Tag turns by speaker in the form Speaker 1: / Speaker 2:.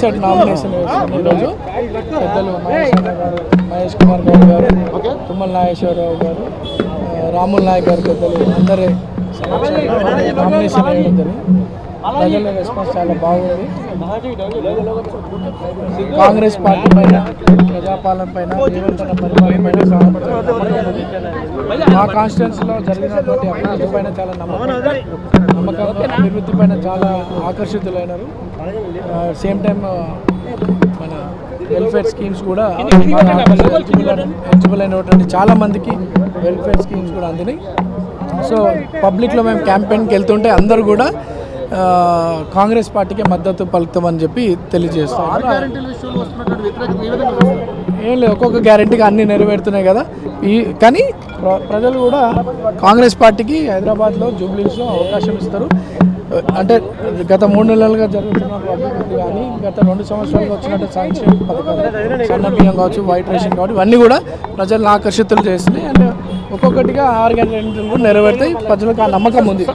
Speaker 1: Nomination ఈరోజు పెద్దలు మహేష్ కుమార్ గౌడ్ గారు, తుమ్మల నాగేశ్వరరావు గారు, రాముల్ నాయక్ గారు పెద్దలు అందరి నామినేషన్ వేయడం జరిగింది. ప్రజల రెస్పాన్స్ చాలా బాగుంది. కాంగ్రెస్ పార్టీ పైన, ప్రజాపాలన పైన, నిరంతర పరిపాలన పైన మా కాన్స్టిట్యున్సీలో జరిగినటువంటి అభివృద్ధి పైన చాలా నమ్మకం, అభివృద్ధి పైన చాలా ఆకర్షితులైనారు. సేమ్ టైం మన వెల్ఫేర్ స్కీమ్స్ కూడా ఎలిజిబుల్ అయినటువంటి చాలా మందికి వెల్ఫేర్ స్కీమ్స్ కూడా అందినాయి. సో పబ్లిక్లో మేము క్యాంపెయిన్కి వెళ్తుంటే అందరూ కూడా కాంగ్రెస్ పార్టీకి మద్దతు పలుకుతామని చెప్పి తెలియజేస్తాం. ఏం లేదు, ఒక్కొక్క గ్యారెంటీగా అన్నీ నెరవేరుతున్నాయి కదా. కానీ ప్రజలు కూడా కాంగ్రెస్ పార్టీకి హైదరాబాద్లో జూబ్లీస్లో అవకాశం ఇస్తారు. అంటే గత 3 నెలలుగా జరుగుతున్న అభివృద్ధి కానీ, గత 2 సంవత్సరాలుగా వచ్చినట్టు సంక్షేమ పథకాలు, సన్న బియ్యం కావచ్చు, వైట్ రేషన్ కావచ్చు, ఇవన్నీ కూడా ప్రజలను ఆకర్షితులు చేస్తున్నాయి. అండ్ ఒక్కొక్కటిగా 6 గ్యారెంటీలు కూడా నెరవేరుతాయి. ప్రజలకు ఆ నమ్మకం ఉంది.